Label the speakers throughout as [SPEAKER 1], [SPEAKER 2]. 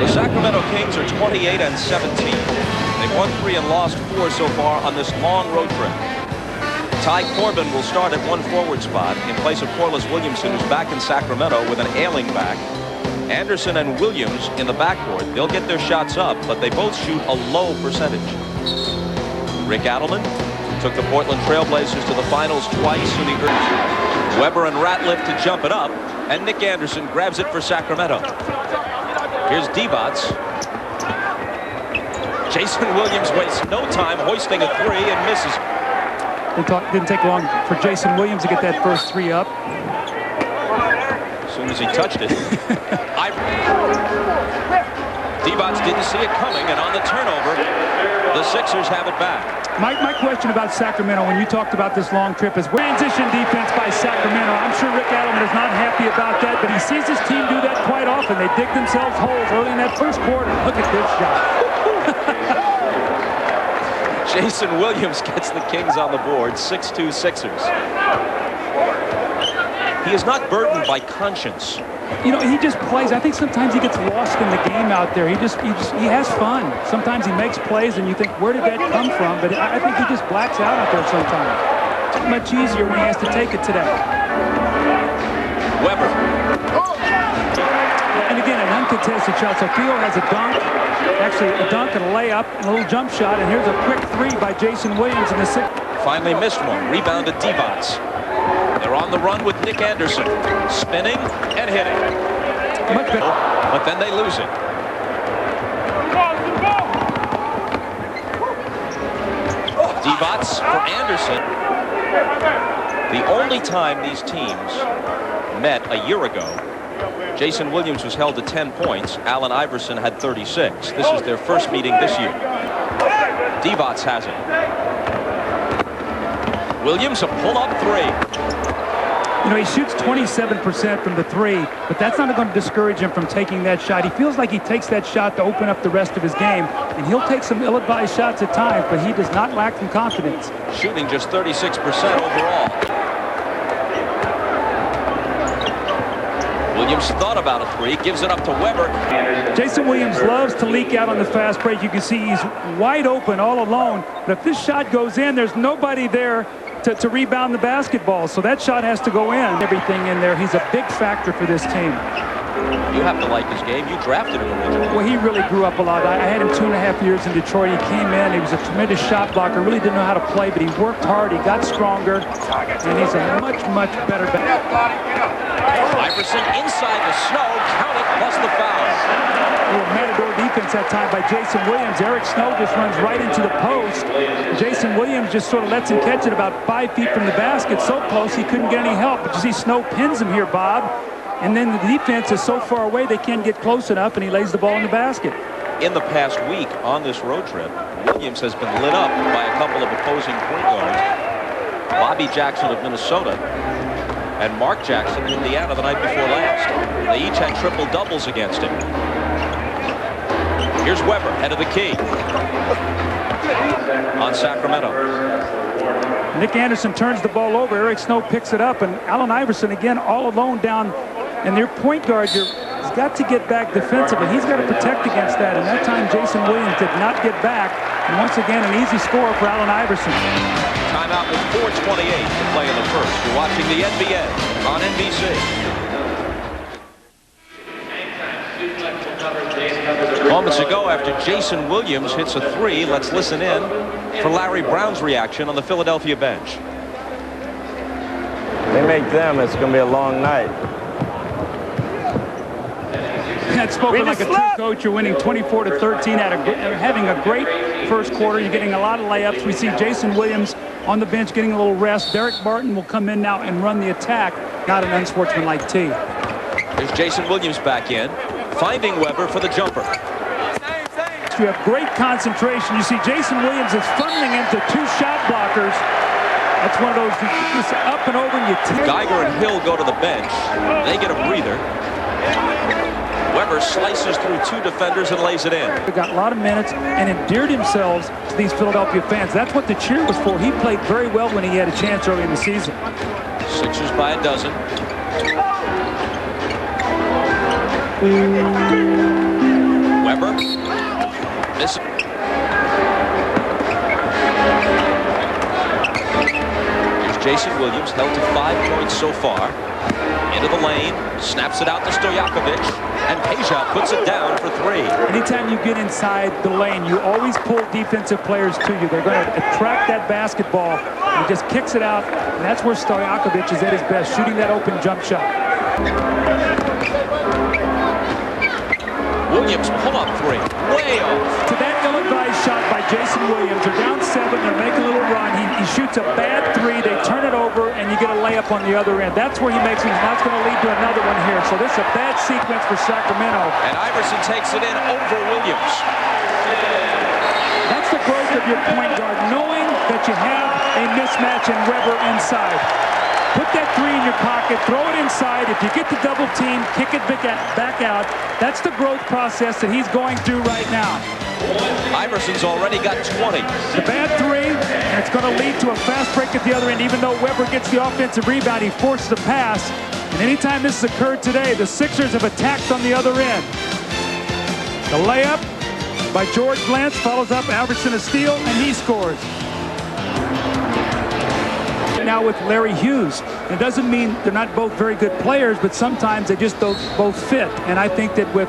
[SPEAKER 1] The Sacramento Kings are 28 and 17. They've won 3 and lost 4 so far on this long road trip. Ty Corbin will start at 1 forward spot in place of Corliss Williamson, who's back in Sacramento with an ailing back. Anderson and Williams in the backcourt. They'll get their shots up, but they both shoot a low percentage. Rick Adelman took the Portland Trailblazers to the finals twice in the early. Weber and Ratliff to jump it up, and Nick Anderson grabs it for Sacramento. Here's Divac. Jason Williams wastes no time hoisting a 3 and misses.
[SPEAKER 2] It didn't take long for Jason Williams to get that first 3 up.
[SPEAKER 1] As soon as he touched it. Divac didn't see it coming, and on the turnover, the Sixers have it back.
[SPEAKER 2] My question about Sacramento, when you talked about this long trip, is transition defense by Sacramento. I'm sure Rick Adelman is not happy about that, but he sees his team do that quite often. They dig themselves holes early in that first quarter. Look at this shot.
[SPEAKER 1] Jason Williams gets the Kings on the board. 6-2 Sixers. He is not burdened by conscience.
[SPEAKER 2] You know, he just plays. I think sometimes he gets lost in the game out there. He has fun. Sometimes he makes plays and you think, where did that come from? But I think he just blacks out there sometimes. It's much easier when he has to take it today.
[SPEAKER 1] Weber.
[SPEAKER 2] And again, an uncontested shot. So Theo has a dunk. Actually, a dunk and a layup and a little jump shot. And here's a quick 3 by Jason Williams in the 6th.
[SPEAKER 1] Finally missed one. Rebounded Divac. They're on the run with Nick Anderson. Spinning and hitting.
[SPEAKER 2] Much better.
[SPEAKER 1] But then they lose it. Divac for Anderson. The only time these teams met a year ago, Jason Williams was held to 10 points. Allen Iverson had 36. This is their first meeting this year. Divac has it. Williams a pull-up 3.
[SPEAKER 2] You know, he shoots 27% from the 3, but that's not going to discourage him from taking that shot. He feels like he takes that shot to open up the rest of his game, and he'll take some ill-advised shots at times, but he does not lack from confidence.
[SPEAKER 1] Shooting just 36% overall. Williams thought about a 3, gives it up to Weber.
[SPEAKER 2] Jason Williams loves to leak out on the fast break. You can see he's wide open all alone, but if this shot goes in, there's nobody there to rebound the basketball, so that shot has to go in. Everything in there. He's a big factor for this team.
[SPEAKER 1] You have to like his game. You drafted him originally.
[SPEAKER 2] Well, he really grew up a lot. I had him 2.5 years in Detroit. He came in. He was a tremendous shot blocker. Really didn't know how to play, but he worked hard. He got stronger, and he's a much, much better back.
[SPEAKER 1] Iverson inside the snow. Count it, plus the foul.
[SPEAKER 2] Matador defense that time by Jason Williams. Eric Snow just runs right into the post. Jason Williams just sort of lets him catch it about 5 feet from the basket. So close he couldn't get any help. But you see Snow pins him here, Bob. And then the defense is so far away they can't get close enough, and he lays the ball in the basket.
[SPEAKER 1] In the past week on this road trip, Williams has been lit up by a couple of opposing point guards. Bobby Jackson of Minnesota and Mark Jackson of Indiana the night before last. They each had triple doubles against him. Here's Weber, head of the key on Sacramento.
[SPEAKER 2] Nick Anderson turns the ball over. Eric Snow picks it up, and Allen Iverson again all alone down. And their point guard has got to get back defensively. He's got to protect against that. And that time Jason Williams did not get back. And once again, an easy score for Allen Iverson.
[SPEAKER 1] Timeout with 4:28 to play in the first. You're watching the NBA on NBC. Moments ago, after Jason Williams hits a 3, let's listen in for Larry Brown's reaction on the Philadelphia bench.
[SPEAKER 3] They make them, it's going to be a long night.
[SPEAKER 2] That's spoken like a true coach. You're winning 24-13, having a great first quarter. You're getting a lot of layups. We see Jason Williams on the bench getting a little rest. Derek Barton will come in now and run the attack. Not an unsportsmanlike tee.
[SPEAKER 1] There's Jason Williams back in, finding Weber for the jumper.
[SPEAKER 2] You have great concentration. You see Jason Williams is funneling into 2 shot blockers. That's one of those just up and over and you take.
[SPEAKER 1] Geiger and Hill go to the bench. They get a breather. Weber slices through 2 defenders and lays it in.
[SPEAKER 2] He got a lot of minutes and endeared themselves to these Philadelphia fans. That's what the cheer was for. He played very well when he had a chance early in the season.
[SPEAKER 1] Sixers by a dozen. This. Here's Jason Williams, held to 5 points so far. Into the lane, snaps it out to Stojakovic, and Peja puts it down for 3.
[SPEAKER 2] Anytime you get inside the lane, you always pull defensive players to you. They're going to attract that basketball. He just kicks it out, and that's where Stojakovic is at his best, shooting that open jump shot.
[SPEAKER 1] Williams pull-up 3, way off.
[SPEAKER 2] To that ill-advised shot by Jason Williams. They're down 7, they're making a little run. He shoots a bad 3, they turn it over, and you get a layup on the other end. That's where he makes it. Now it's going to lead to another one here. So this is a bad sequence for Sacramento.
[SPEAKER 1] And Iverson takes it in over Williams.
[SPEAKER 2] That's the growth of your point guard, knowing that you have a mismatch in Weber inside. Put that 3 in your pocket, throw it inside. If you get the double team, kick it back out. That's the growth process that he's going through right now.
[SPEAKER 1] Iverson's already got 20.
[SPEAKER 2] The bad 3, and it's going to lead to a fast break at the other end. Even though Weber gets the offensive rebound, he forces a pass. And anytime this has occurred today, the Sixers have attacked on the other end. The layup by George Lance follows up Iverson a steal, and he scores. Now with Larry Hughes. It doesn't mean they're not both very good players, but sometimes they just don't both fit. And I think that with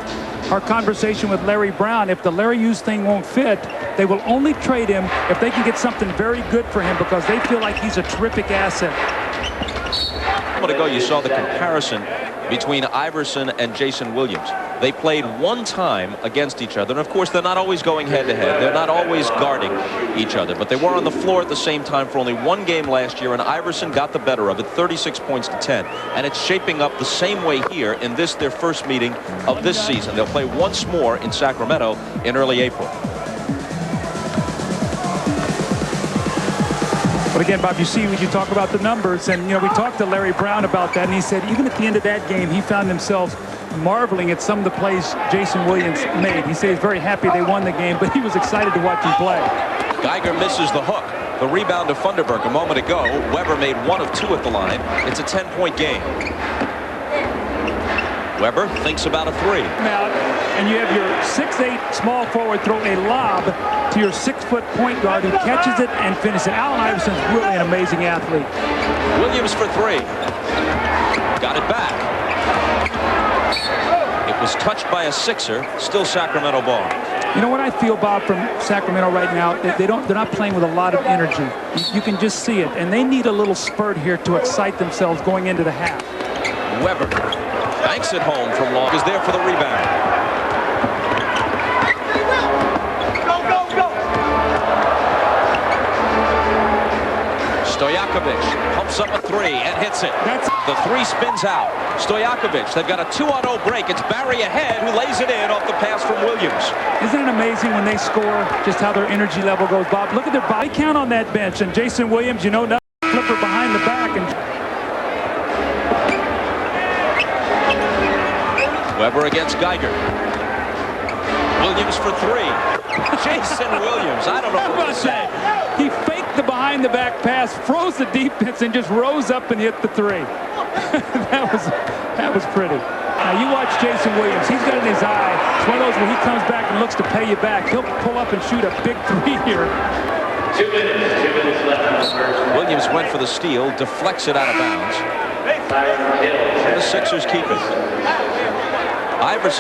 [SPEAKER 2] our conversation with Larry Brown, if the Larry Hughes thing won't fit, they will only trade him if they can get something very good for him, because they feel like he's a terrific asset.
[SPEAKER 1] A moment ago, you saw the comparison between Iverson and Jason Williams. They played one time against each other, and of course they're not always going head-to-head. They're not always guarding each other, but they were on the floor at the same time for only one game last year, and Iverson got the better of it, 36 points to 10. And it's shaping up the same way here in this, their first meeting of this season. They'll play once more in Sacramento in early April.
[SPEAKER 2] But again, Bob, you see when you talk about the numbers, and we talked to Larry Brown about that, and he said even at the end of that game, he found himself marveling at some of the plays Jason Williams made. He said he's very happy they won the game, but he was excited to watch him play.
[SPEAKER 1] Geiger misses the hook. The rebound to Funderburk a moment ago. Weber made 1 of 2 at the line. It's a 10-point game. Weber thinks about a 3.
[SPEAKER 2] Out, and you have your 6'8" small forward throw a lob to your 6-foot point guard, who catches it and finishes it. Allen Iverson's really an amazing athlete.
[SPEAKER 1] Williams for 3. Got it back. It was touched by a Sixer. Still Sacramento ball.
[SPEAKER 2] You know what I feel, Bob, from Sacramento right now? They're not playing with a lot of energy. You can just see it, and they need a little spurt here to excite themselves going into the half.
[SPEAKER 1] Weber banks it home from long. Is there for the rebound. Stojakovic pumps up a 3 and hits it. The 3 spins out. Stojakovic, they've got a 2-on-0 break. It's Barry ahead who lays it in off the pass from Williams.
[SPEAKER 2] Isn't it amazing when they score just how their energy level goes, Bob? Look at their body count on that bench. And Jason Williams, nothing flipper behind the back. And
[SPEAKER 1] Weber against Geiger. Williams for 3. Jason Williams, I don't know what to say.
[SPEAKER 2] He faked the behind-the-back pass, froze the defense, and just rose up and hit the 3. that was pretty. Now you watch Jason Williams. He's got it in his eye. It's one of those where he comes back and looks to pay you back. He'll pull up and shoot a big 3 here.
[SPEAKER 4] 2 minutes left in the first.
[SPEAKER 1] Williams went for the steal, deflects it out of bounds. And the Sixers keep it. Iverson